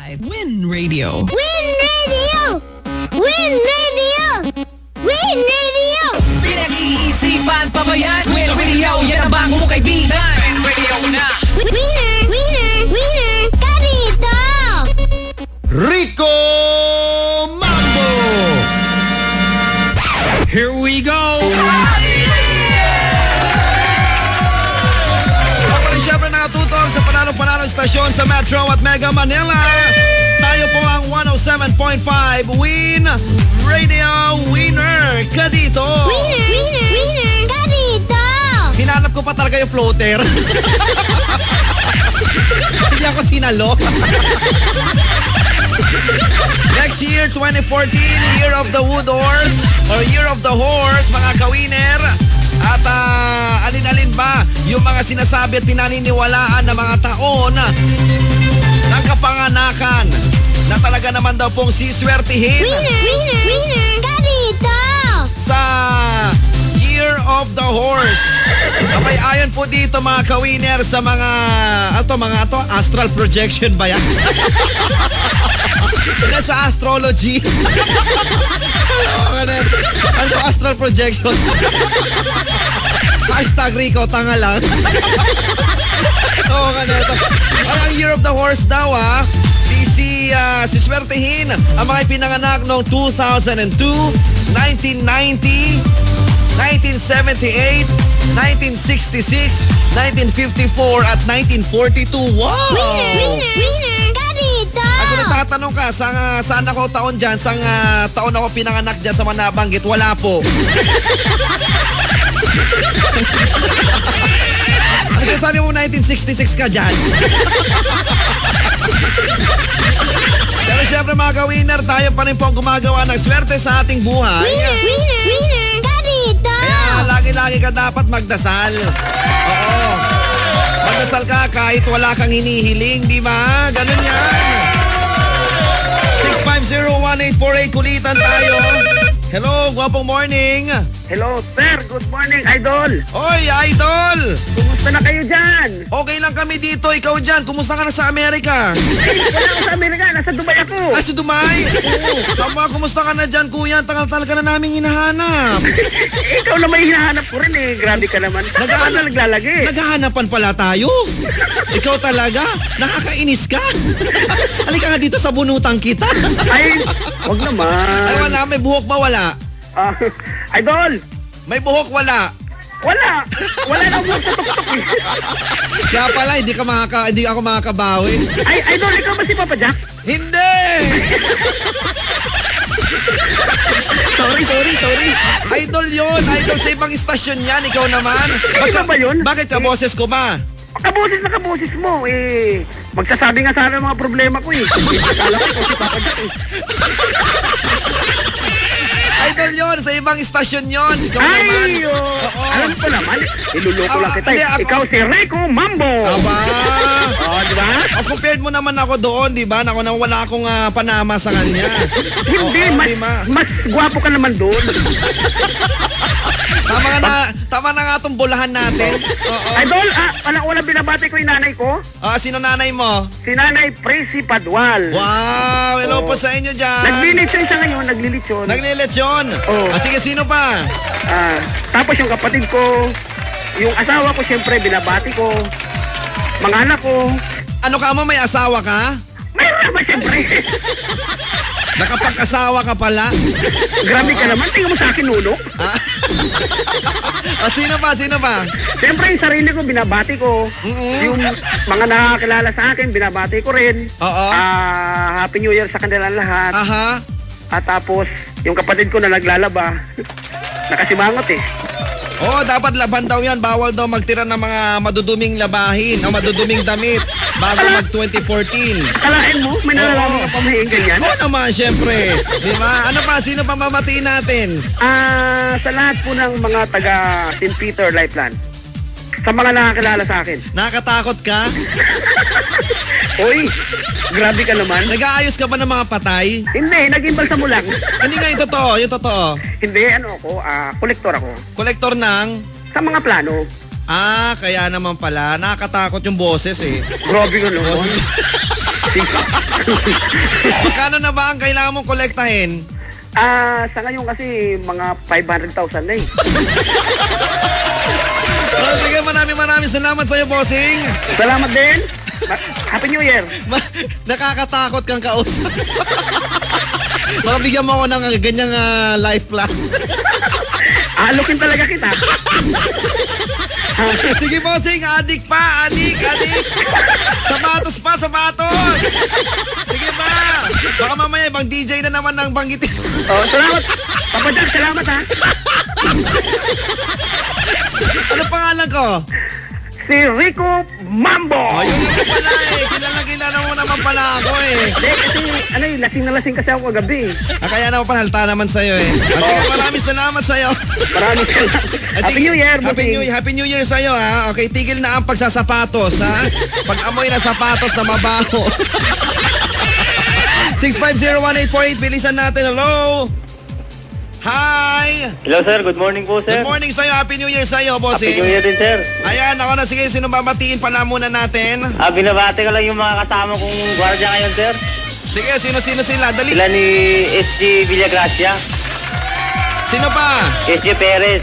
Win Radio. Win Radio! Win Radio! Win Radio! Pinag-iisipan pa ba yan? Win Radio, yan ang bago mo kaibigan. Win Radio na. Winner! Winner! Winner! Ka rito! Rico Mambo! Here we go! Ako rin syempre nakatutok sa panalo-panalo stasyon sa Metro at Mega Manila. Tayo po ang 107.5 Win Radio Winner ka dito. Winner! Winner! Winner! Ka rito! Hinanap ko pa talaga yung floater. Hindi ako sinalo. Next year, 2014, Year of the Wood Horse or Year of the Horse, mga kawiner. At alin-alin ba yung mga sinasabi at pinaniniwalaan na mga taon ng kapanganakan na talaga naman daw pong siswertihin Winner! Winner! Winner! Ka rito! sa Year of the Horse. Abay, ayon po dito mga kawiner sa mga astral projection ba yan? Hindi, sa astrology. Ano astral projection? Hashtag Rico, tanga lang. Oo, ganito. Ay, ang Year of the Horse daw siswertihin ang mga ipinanganak noong 2002, 1990, 1978, 1966, 1954 at 1942. Wow! Winner! Winner! Winner! Ka rito! At kung nagtatanong ka, saan ako taon dyan, saan taon ako pinanganak dyan sa mga nabanggit, wala po. Kasi sabi mo 1966 ka dyan. Pero syempre mga ka-winner, tayo pa rin po ang gumagawa ng swerte sa ating buhay. Winner! Winner! Winner! Ka rito! Kaya lagi-lagi ka dapat magdasal. Oo. Magdasal ka kahit wala kang hinihiling, di ba? Ganun yan. 6501848, kulitan tayo. Hello, gwapong morning. Hello, sir. Good morning, Idol. Oy, idol! Kumusta na kayo dyan? Okay lang kami dito, ikaw dyan. Kumusta ka na sa Amerika? Wala ako sa Amerika. Nasa Dubai ako. Ay, sa Dubai? Oo. Tama, kumusta ka na dyan, kuya? Tagal talaga na namin hinahanap. Ikaw na may hinahanap ko rin eh. Grabe ka naman. Saan na naglalagi? Naghahanapan pala tayo. Ikaw talaga? Nakakainis ka. Halika nga dito sa bunutang kita. Ay, wag naman. Ay, wala. May buhok ba? Wala. Idol, May buhok? Wala. wala. Wala na akong tutok-tok eh. Kaya pala, hindi ako makakabawi. Ay, Idol, ikaw ba si Papa Jack? Hindi! Sorry. Idol yon, idol sa ibang istasyon yan. Ikaw naman. Ikaw ba yun? Bakit ka boses ko ba? Kaboses na kaboses mo eh. Magsasabi nga sana ng mga problema ko eh. Akala ko ikaw si Papa Jack eh. Idol yon, sa ibang istasyon yon. Ikaw naman. Ay, Oo. alam ko naman. Iluloko lang kita. Hindi, Ikaw si Rico Mambo. Aba. Di ba? Compared mo naman ako doon, di ba? Nako nang wala akong panama sa kanya. Hindi, Oo, mas, di ba? mas gwapo ka naman doon. Tama na nga itong bulahan natin. Oo. Idol, walang binabati ko yung nanay ko. Sino nanay mo? Si Nanay Presi Padwal. Wow, hello Oo. po sa inyo dyan. Naglilitsyon siya ngayon, naglilitsyon. Nagliletsyon. Oo. Sige, sino pa? Tapos yung kapatid ko, yung asawa ko syempre binabati ko. Mga anak ko, Ano ka mo, may asawa ka? mayroon naman syempre. Nakapag-asawa ka pala? Grabe ka naman, tingnan mo sa akin, Nuno. Sino pa? Siyempre yung sarili ko, binabati ko. Yung mga nakakilala sa akin, binabati ko rin. Oo. Happy New Year sa kanilang lahat. Aha. At tapos, yung kapatid ko na naglalaba, nakasimangot eh. Oo, dapat laban daw yan. Bawal daw magtira ng mga maduduming labahin o maduduming damit bago mag 2014. Akalain mo, may nalalaman ka pamahiin ganyan? Oo naman, syempre. Di ba? Ano pa? Sino pa mamatiin natin? Sa lahat po ng mga taga St. Peter Lifeline, sa mga nakakilala sa akin, Nakakatakot ka? Uy, grabe ka naman. Nag-aayos ka ba ng mga patay? Hindi, nag-imbalsa mo lang. Hindi nga, yung totoo. Hindi, kolektor ako. Kolektor ng... Sa mga plano. Kaya naman pala. Nakakatakot yung boses eh. Grabe ka naman. Magkano na ba ang kailangan mong kolektahin? Sa ngayon kasi mga 500,000 na eh. Sige, maraming salamat sa'yo, bossing. Salamat din. Happy New Year. Nakakatakot kang kausap. Mabigyan mo ako ng ganyang life plan. Alukin talaga kita. Sige, bossing, adik. Sapatos pa. Sige ba? Baka mamaya ibang DJ na naman ang banggitin. Oh, salamat. Papa Jack, salamat ha. Ano pangalan ko? Si Rico Mambo. Oh, yun yung pala eh. Kilala mo naman pala ako eh. Hindi, kasi lasing na lasing kasi ako kagabi. Kaya naman panalta naman sa'yo eh. Sige, maraming salamat sa'yo. Maraming salamat. Happy New Year, bossing. Happy New Year sa'yo ha. Okay, tigil na ang pagsasapatos ha. Pag-amoy na sapatos na mabaho. 6501848, bilisan natin. Hello? Hi! Hello sir, good morning po sir. Good morning sa'yo. Happy New Year sa'yo, bossing. Happy New Year din sir. Ayan, ako na. Sige, sino babatiin pala muna natin? Binabati ko lang yung mga kasama kong gwardiya ngayon sir. Sige, sino sila? Dali. Sila ni SG Villagracia, Sino pa? SG Perez,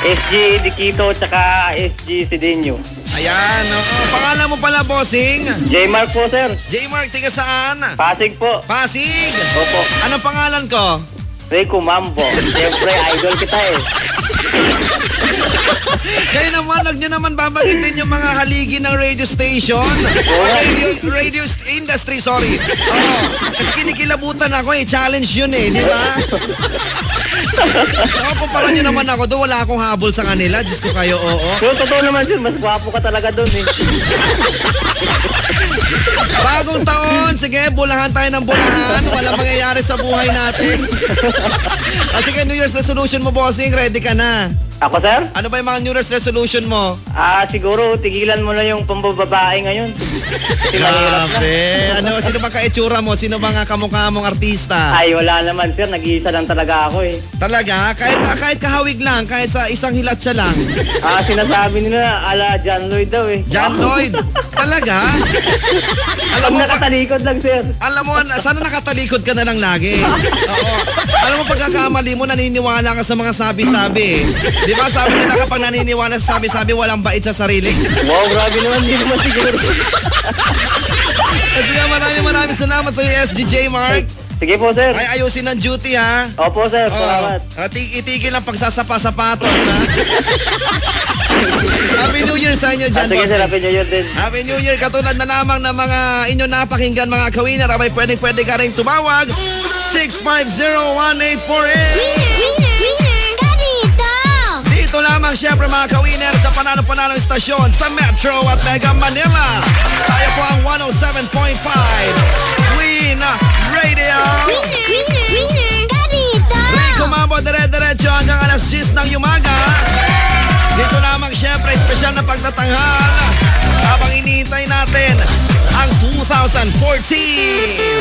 SG Diquito, tsaka SG Sidenio. Ayan, pangalan mo pala, bossing? J-Mark po sir. J-Mark, tiga saan? Pasig po. Pasig. Opo. Anong pangalan ko? Rico Mambo. Siyempre, idol kita eh. Kayo naman, huwag nyo naman babagitin yung mga haligi ng radio station. Radio industry, sorry. Oo, kasi kinikilabutan ako eh. Challenge yun eh, di ba? Oo, kumpara nyo naman ako doon, wala akong habol sa kanila. Diyos ko kayo, oo. Pero totoo naman sir, mas gwapo ka talaga doon eh. Bagong taon, sige, bulahan tayo ng bulahan. Walang mangyayari sa buhay natin. Sige, New Year's resolution mo, bossing, ready ka na. Ako sir? Ano ba yung mga New Year's resolution mo? Siguro tigilan mo na yung pambababae ngayon. Kasi mahirap na. Grabe. Sino ba ka-itsura mo? Sino ba nga kamukha mong artista? Ay, wala naman sir, nag-iisa lang talaga ako eh. Talaga? Kahit kahawig lang, kahit sa isang hilat siya lang. Sinasabi nila ala John Lloyd daw eh. John Lloyd? Talaga? Alam Pag mo, nakatalikod lang sir. alam mo, sana nakatalikod ka na lang lagi. Oo. Alam mo, pagkakamali mo, naniniwala ka sa mga sabi-sabi. Di ba sabi nila kapag naniniwala sa sabi-sabi, walang bait sa sarili? Wow, grabe naman, hindi naman siguro. Sige, maraming salamat sa SGJ, Mark. Sige po sir. Ay, ayusin ang duty, ha? Opo sir, salamat. Itigil ang pagsasapa-sapatos, ha? Happy New Year sa inyo dyan, Sige boss. sir, Happy New Year din. Happy New Year. Katulad na lamang ng mga inyo napakinggan, mga kawiner, abay pwede ka rin tumawag. 6501848. Winner! Ganito! Dito lamang syempre mga kawiner sa panalo-panalong istasyon sa Metro at Mega Manila. Tayo po ang 107.5 Queen Radio. Winner! Ganito! Rico Mambo, dire-diretso hanggang alas 10 ng umaga. Dito lamang syempre, espesyal na pagtatanghal habang iniintay natin ang 2014.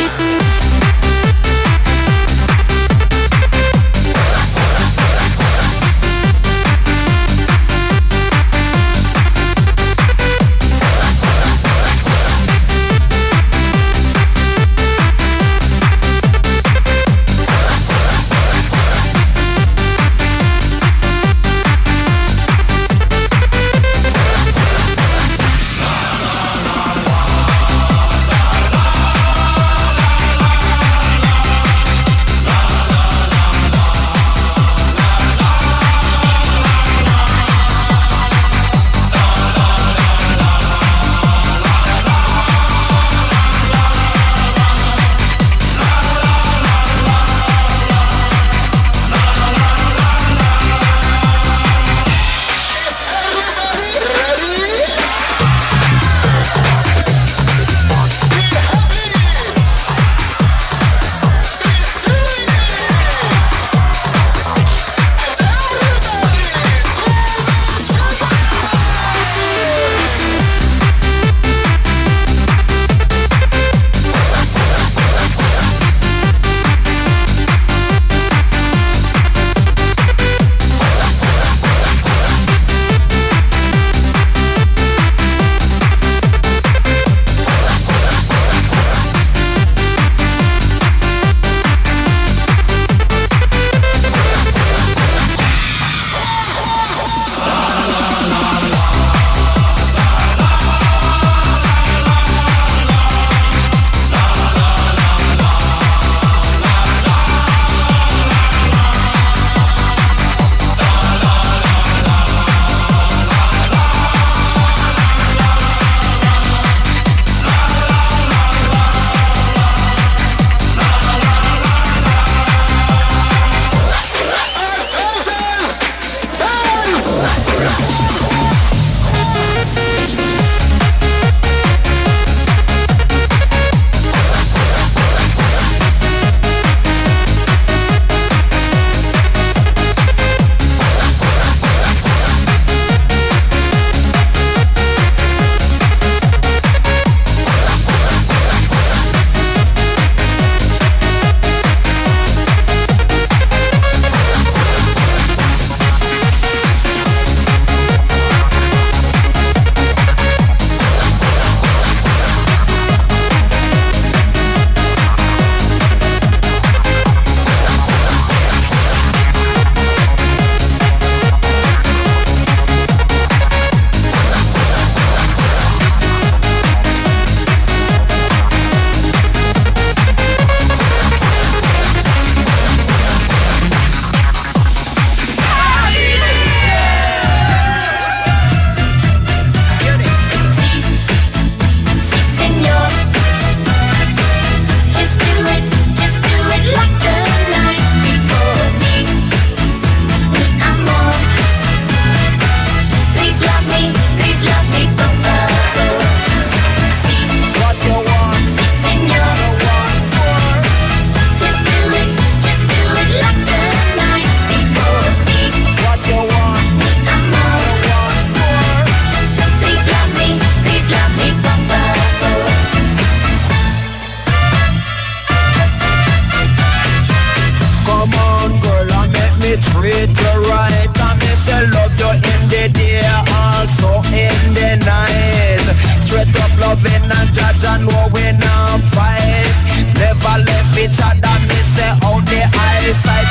loving and judge and know we not fight. Never left each other, me say out the eyesight.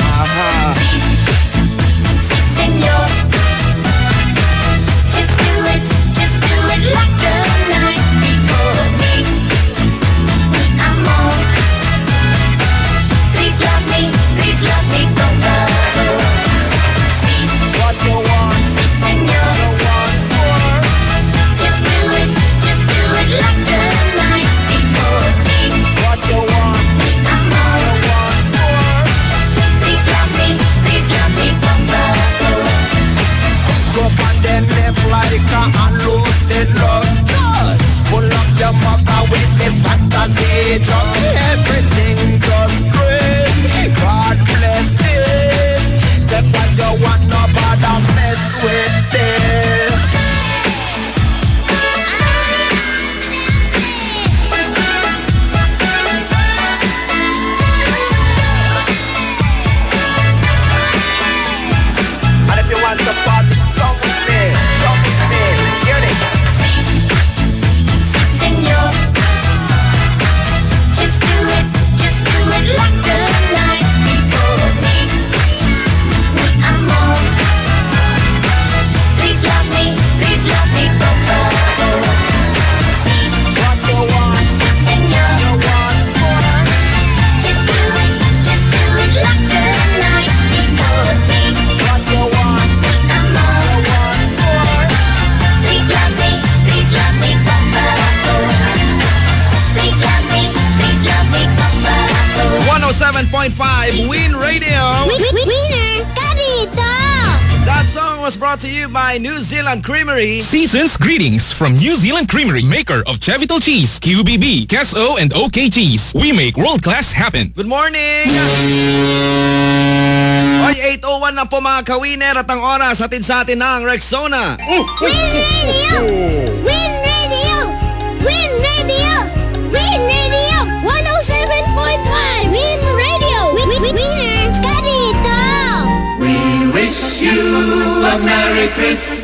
Señor, just do it like the night before me. I'm on. Please love me from love. What you want? Señor, You want more? just do it like the night before me. What you want? I'm on. You want more? Please love me from love. Go on them lip like a unloaded love. Just pull up your mother with the fantasy. Just everything just great. God bless this. Take what you want, nobody mess with this. And if you want to party, come with me, hear it. Señor, just do it like the night before me. I'm on. Please love me from love. What you want? Señor, You want more? just do it like the night before me. What you want? I'm on. You want more? Please love me from love. Please love me from love. 107.5 Win Radio. Winner, Carito! That song was brought to you by New Zealand Creamery. Season's greetings from New Zealand Creamery, maker of Chevital Cheese, QBB, Keso, and OK Cheese. We make world-class happen. Good morning! Oy, 8:01 na po mga kawiner at ang oras hatid sa atin ng Rexona. Win Radio! Win Radio! Win Radio! Win Radio! 107.5 Win Radio! Winner, Carito! We wish you a Merry Christmas.